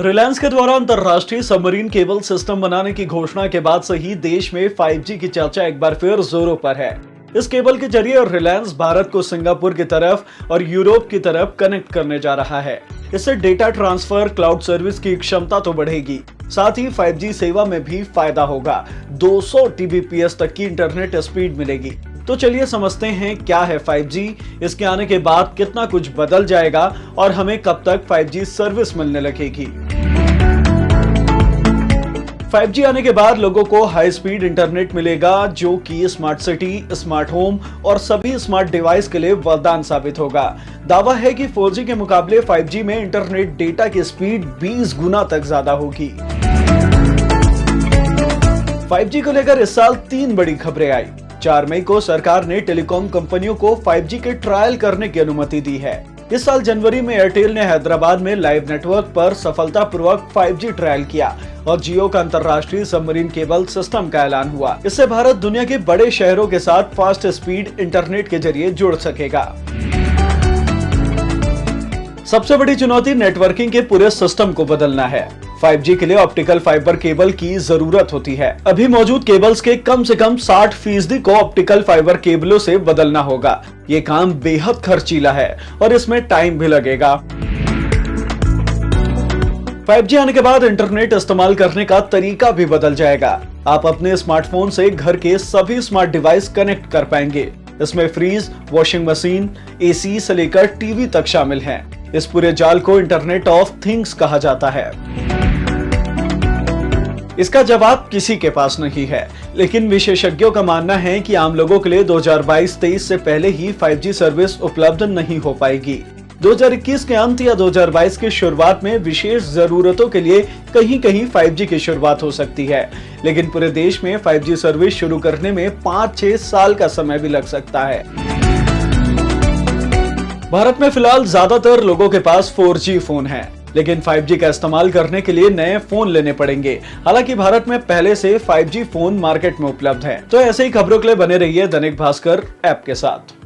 रिलायंस के द्वारा अंतरराष्ट्रीय सबमरीन केबल सिस्टम बनाने की घोषणा के बाद से ही देश में 5G की चर्चा एक बार फिर जोरों पर है। इस केबल के जरिए रिलायंस भारत को सिंगापुर की तरफ और यूरोप की तरफ कनेक्ट करने जा रहा है। इससे डेटा ट्रांसफर, क्लाउड सर्विस की क्षमता तो बढ़ेगी, साथ ही 5G सेवा में भी फायदा होगा। 200 Tbps तक की इंटरनेट स्पीड मिलेगी। तो चलिए समझते हैं क्या है 5G, इसके आने के बाद कितना कुछ बदल जाएगा और हमें कब तक 5G सर्विस मिलने लगेगी। 5G आने के बाद लोगों को हाई स्पीड इंटरनेट मिलेगा, जो कि स्मार्ट सिटी, स्मार्ट होम और सभी स्मार्ट डिवाइस के लिए वरदान साबित होगा। दावा है कि 4G के मुकाबले 5G में इंटरनेट डेटा की स्पीड 20 गुना तक ज्यादा होगी। 5G को लेकर इस साल 3 बड़ी खबरें आई। 4 मई को सरकार ने टेलीकॉम कंपनियों को 5G के ट्रायल करने की अनुमति दी है। इस साल जनवरी में एयरटेल ने हैदराबाद में लाइव नेटवर्क पर सफलतापूर्वक 5G ट्रायल किया और जियो का अंतरराष्ट्रीय सबमरीन केबल सिस्टम का ऐलान हुआ। इससे भारत दुनिया के बड़े शहरों के साथ फास्ट स्पीड इंटरनेट के जरिए जुड़ सकेगा। सबसे बड़ी चुनौती नेटवर्किंग के पूरे सिस्टम को बदलना है। 5G के लिए ऑप्टिकल फाइबर केबल की जरूरत होती है। अभी मौजूद केबल्स के कम से कम 60% को ऑप्टिकल फाइबर केबलों से बदलना होगा। ये काम बेहद खर्चीला है और इसमें टाइम भी लगेगा। 5G आने के बाद इंटरनेट इस्तेमाल करने का तरीका भी बदल जाएगा। आप अपने स्मार्टफोन से घर के सभी स्मार्ट डिवाइस कनेक्ट कर पाएंगे। इसमें फ्रीज, वॉशिंग मशीन, AC से लेकर टीवी तक शामिल हैं। इस पूरे जाल को इंटरनेट ऑफ थिंग्स कहा जाता है। इसका जवाब किसी के पास नहीं है, लेकिन विशेषज्ञों का मानना है कि आम लोगों के लिए 2022-23 से पहले ही 5G सर्विस उपलब्ध नहीं हो पाएगी। 2021 के अंत या 2022 की शुरुआत में विशेष जरूरतों के लिए कहीं-कहीं 5G की शुरुआत हो सकती है, लेकिन पूरे देश में 5G सर्विस शुरू करने में 5-6 साल का समय भी लग सकता है। भारत में फिलहाल ज्यादातर लोगों के पास 4G फोन है, लेकिन 5G का इस्तेमाल करने के लिए नए फोन लेने पड़ेंगे। हालांकि भारत में पहले से 5G फोन मार्केट में उपलब्ध है। तो ऐसे ही खबरों के लिए बने रहिए दैनिक भास्कर ऐप के साथ।